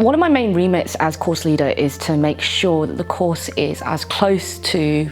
One of my main remits as course leader is to make sure that the course is as close to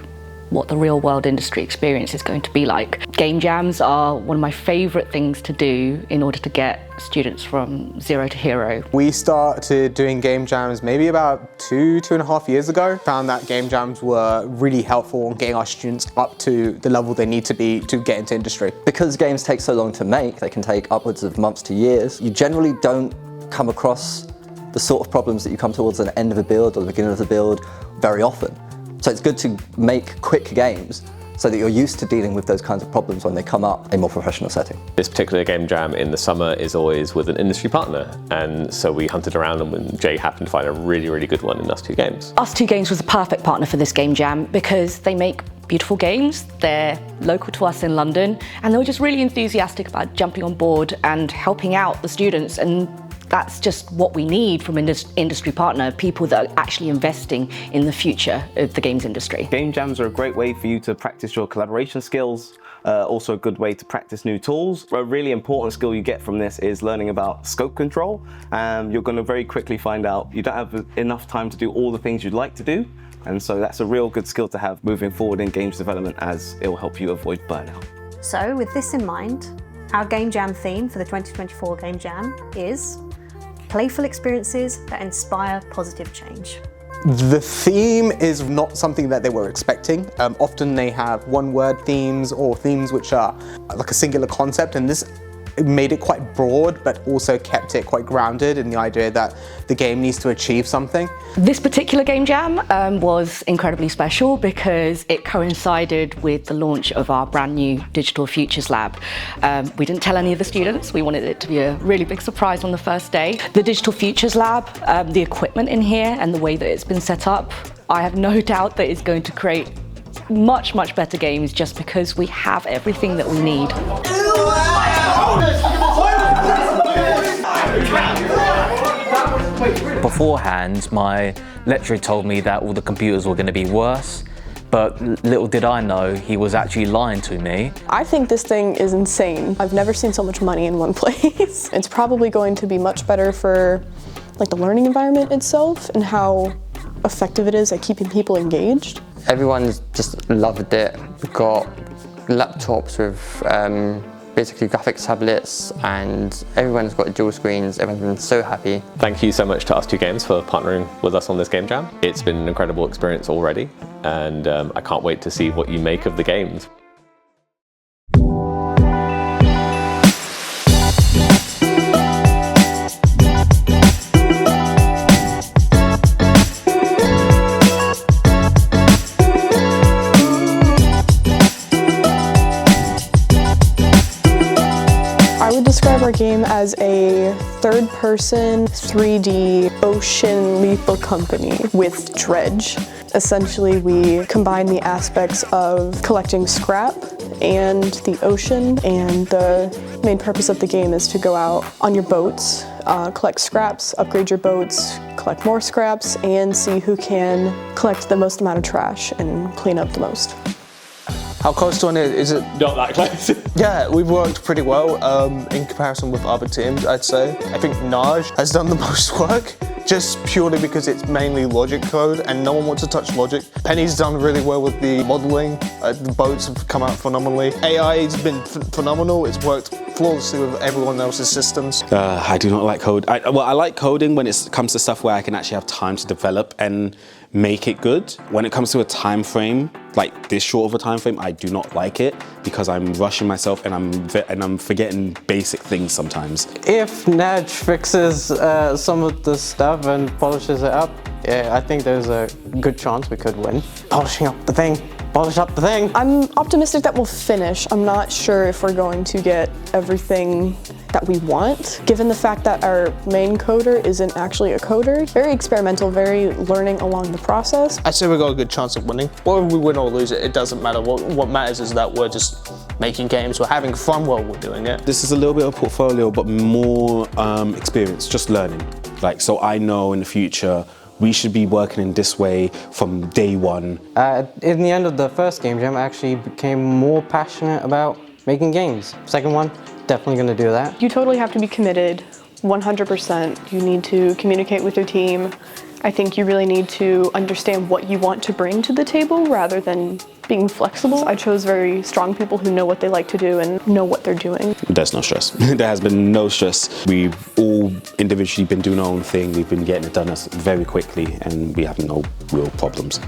what the real world industry experience is going to be like. Game jams are one of my favourite things to do in order to get students from zero to hero. We started doing game jams maybe about 2.5 years ago. Found that game jams were really helpful in getting our students up to the level they need to be to get into industry. Because games take so long to make, they can take upwards of months to years, you generally don't come across the sort of problems that you come towards at the end of a build or the beginning of the build very often. So it's good to make quick games so that you're used to dealing with those kinds of problems when they come up in a more professional setting. This particular game jam in the summer is always with an industry partner, and so we hunted around and when Jay happened to find a really good one in ustwo Games. ustwo Games was the perfect partner for this game jam because they make beautiful games, they're local to us in London, and they were just really enthusiastic about jumping on board and helping out the students, and that's just what we need from an industry partner, people that are actually investing in the future of the games industry. Game jams are a great way for you to practice your collaboration skills, also a good way to practice new tools. A really important skill you get from this is learning about scope control. You're going to very quickly find out you don't have enough time to do all the things you'd like to do, and so that's a real good skill to have moving forward in games development, as it will help you avoid burnout. So with this in mind, our game jam theme for the 2024 Game Jam is playful experiences that inspire positive change. The theme is not something that they were expecting. Often they have one-word themes or themes which are like a singular concept, and this made it quite broad but also kept it quite grounded in the idea that the game needs to achieve something. This particular game jam was incredibly special because it coincided with the launch of our brand new Digital Futures Lab. We didn't tell any of the students, we wanted it to be a really big surprise on the first day. The Digital Futures Lab, the equipment in here and the way that it's been set up, I have no doubt that it's going to create much better games just because we have everything that we need. Beforehand, my lecturer told me that all the computers were going to be worse, but little did I know he was actually lying to me. I think this thing is insane. I've never seen so much money in one place. It's probably going to be much better for the learning environment itself and how effective it is at keeping people engaged. Everyone's just loved it. We've got laptops with basically graphics tablets, and everyone's got dual screens. Everyone's been so happy. Thank you so much to ustwo Games for partnering with us on this game jam. It's been an incredible experience already, and I can't wait to see what you make of the games. Describe our game as a third-person 3D ocean lethal company with dredge. Essentially, we combine the aspects of collecting scrap and the ocean, and the main purpose of the game is to go out on your boats, collect scraps, upgrade your boats, collect more scraps, and see who can collect the most amount of trash and clean up the most. How close to it is it? Not that close. Yeah, we've worked pretty well in comparison with other teams, I'd say. I think Naj has done the most work, just purely because it's mainly logic code and no one wants to touch logic. Penny's done really well with the modeling. The boats have come out phenomenally. AI has been phenomenal. It's worked flawlessly with everyone else's systems. I do not like code. I like coding when it comes to stuff where I can actually have time to develop and make it good. When it comes to a time frame, like this short of a time frame, I do not like it because I'm rushing myself and I'm forgetting basic things sometimes. If Naj fixes some of the stuff and polishes it up, yeah, I think there's a good chance we could win. Polishing up the thing. Polish up the thing. I'm optimistic that we'll finish. I'm not sure if we're going to get everything that we want, given the fact that our main coder isn't actually a coder. Very experimental, very learning along the process. I'd say we've got a good chance of winning. Whether we win or lose it, it doesn't matter. What matters is that we're just making games, we're having fun while we're doing it. This is a little bit of portfolio, but more experience, just learning. So I know in the future, we should be working in this way from day one. In the end of the first game jam, I actually became more passionate about making games. Second one, definitely gonna do that. You totally have to be committed 100%. You need to communicate with your team. I think you really need to understand what you want to bring to the table rather than being flexible. I chose very strong people who know what they like to do and know what they're doing. There's no stress. There has been no stress. We've all individually been doing our own thing. We've been getting it done very quickly and we have no real problems.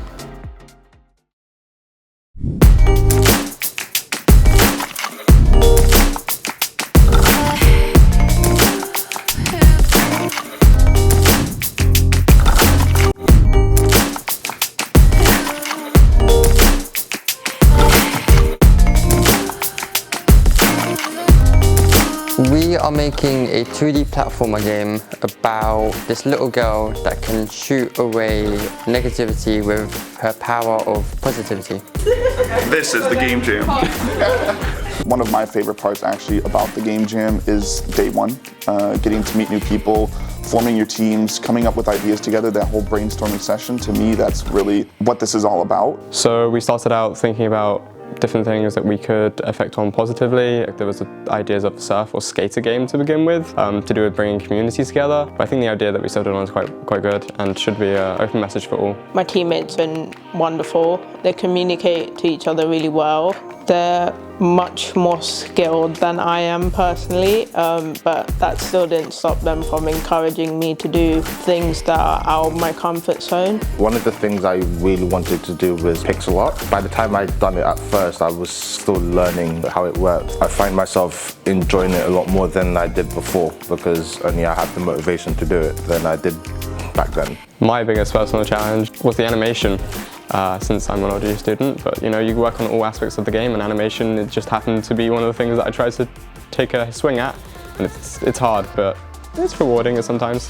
We are making a 2D platformer game about this little girl that can shoot away negativity with her power of positivity. This is the Game Jam. One of my favorite parts actually about the Game Jam is day one, getting to meet new people, forming your teams, coming up with ideas together, that whole brainstorming session. To me, that's really what this is all about. So we started out thinking about different things that we could affect on positively. There was ideas of a surf or skater game to begin with, to do with bringing communities together. But I think the idea that we settled on is quite good and should be an open message for all. My teammates have been wonderful. They communicate to each other really well. They're much more skilled than I am personally, but that still didn't stop them from encouraging me to do things that are out of my comfort zone. One of the things I really wanted to do was pixel art. By the time I'd done it at first, I was still learning how it worked. I find myself enjoying it a lot more than I did before because only I had the motivation to do it than I did back then. My biggest personal challenge was the animation. Since I'm an audio student, but you work on all aspects of the game, and animation, it just happened to be one of the things that I tried to take a swing at, and it's hard, but it's rewarding sometimes.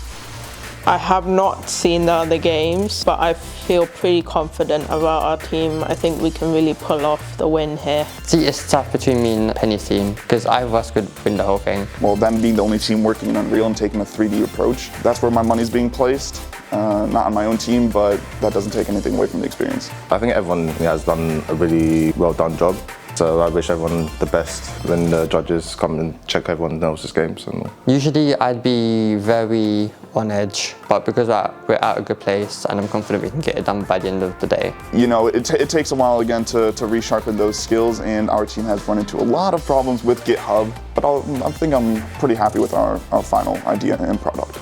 I have not seen the other games, but I feel pretty confident about our team. I think we can really pull off the win here. See, it's tough between me and Penny's team because either of us could win the whole thing. Well, them being the only team working in Unreal and taking a 3D approach, that's where my money's being placed. Not on my own team, but that doesn't take anything away from the experience. I think everyone has done a really well done job. So I wish everyone the best when the judges come and check everyone else's games. Usually I'd be very on edge, but because we're at a good place and I'm confident we can get it done by the end of the day. It takes a while again to resharpen those skills, and our team has run into a lot of problems with GitHub, but I think I'm pretty happy with our final idea and product.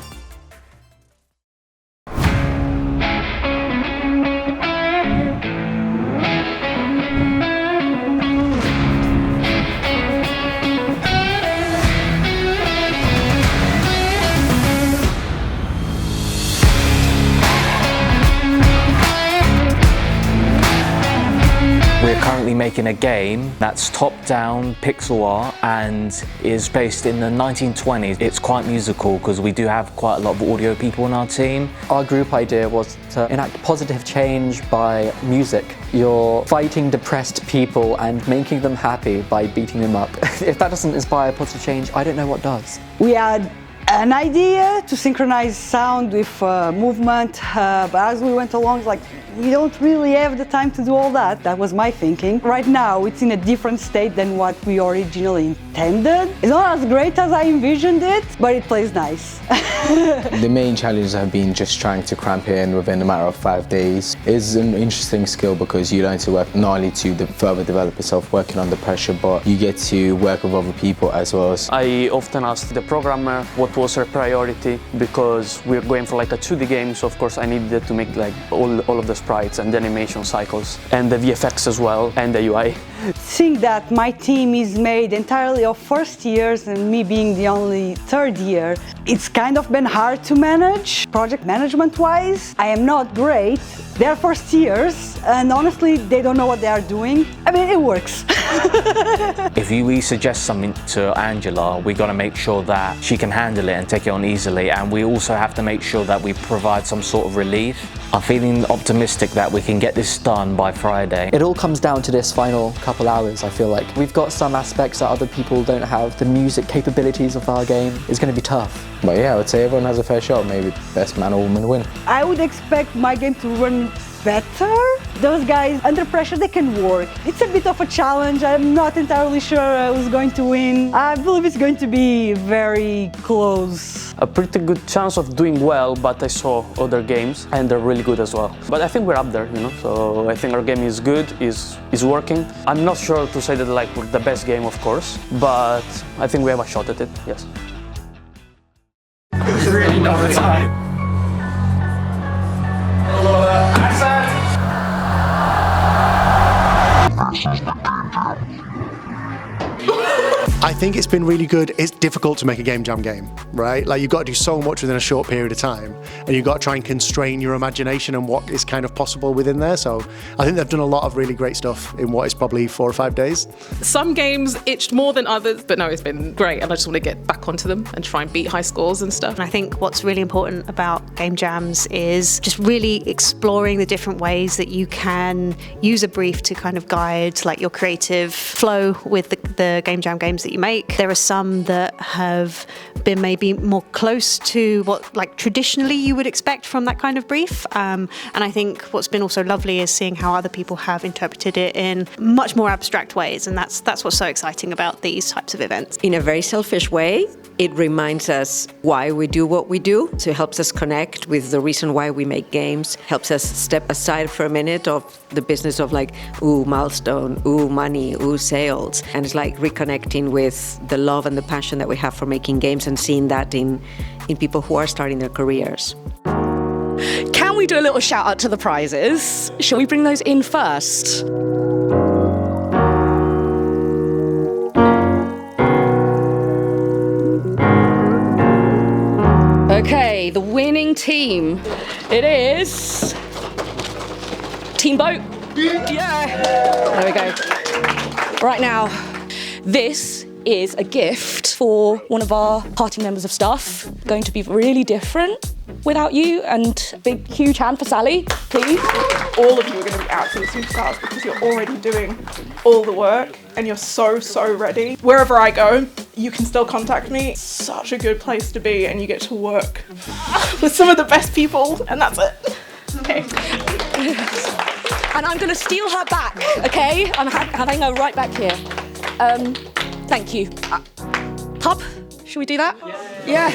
We're currently making a game that's top-down pixel art and is based in the 1920s. It's quite musical because we do have quite a lot of audio people in our team. Our group idea was to enact positive change by music. You're fighting depressed people and making them happy by beating them up. If that doesn't inspire positive change, I don't know what does. We had an idea to synchronize sound with movement, but as we went along, it's like, we don't really have the time to do all that. That was my thinking. Right now, it's in a different state than what we originally intended. It's not as great as I envisioned it, but it plays nice. The main challenges have been just trying to cramp it in within a matter of 5 days. It's an interesting skill because you learn to work not only to further develop yourself working under pressure, but you get to work with other people as well. I often ask the programmer what was her priority because we're going for like a 2D game, so of course I needed to make like all of the sprites and the animation cycles and the VFX as well and the UI. Seeing that my team is made entirely of first years and me being the only third year, it's kind of been hard to manage. Project management wise, I am not great. They're first years and honestly they don't know what they are doing. I mean, it works. If we suggest something to Angela, we got to make sure that she can handle it and take it on easily, and we also have to make sure that we provide some sort of relief. I'm feeling optimistic that we can get this done by Friday. It all comes down to this final couple hours, I feel like. We've got some aspects that other people don't have. The music capabilities of our game is going to be tough. But yeah, I would say everyone has a fair shot. Maybe best man or woman win. I would expect my game to run better Those guys, under pressure, they can work. It's a bit of a challenge. I'm not entirely sure who's going to win. I believe it's going to be very close. A pretty good chance of doing well, but I saw other games and they're really good as well. But I think we're up there, you know, so I think our game is good, is working. I'm not sure to say that like we're the best game, of course, but I think we have a shot at it, yes. It's really not the time. I think it's been really good. It's difficult to make a game jam game, right? Like, you've got to do so much within a short period of time, and you've got to try and constrain your imagination and what is kind of possible within there. So I think they've done a lot of really great stuff in what is probably 4 or 5 days. Some games itched more than others, but no, it's been great, and I just want to get back onto them and try and beat high scores and stuff. And I think what's really important about game jams is just really exploring the different ways that you can use a brief to kind of guide like your creative flow with the game jam games that you make. There are some that have been maybe more close to what like traditionally you would expect from that kind of brief. And I think what's been also lovely is seeing how other people have interpreted it in much more abstract ways. And that's what's so exciting about these types of events. In a very selfish way, it reminds us why we do what we do. So it helps us connect with the reason why we make games, helps us step aside for a minute of the business of like, ooh, milestone, ooh, money, ooh, sales. And it's like reconnecting with the love and the passion that we have for making games and seeing that in people who are starting their careers. Can we do a little shout out to the prizes? Shall we bring those in first? Okay, the winning team, it is Team Boat. Yeah. There we go. Right now, this is a gift for one of our party members of staff. Going to be really different without you, and a big, huge hand for Sally, please. All of you are going to be absolute superstars because you're already doing all the work and you're so ready. Wherever I go, you can still contact me. It's such a good place to be, and you get to work with some of the best people, and that's it. Okay. And I'm going to steal her back, okay? I'm having her right back here. Thank you. Hub, should we do that? Yeah.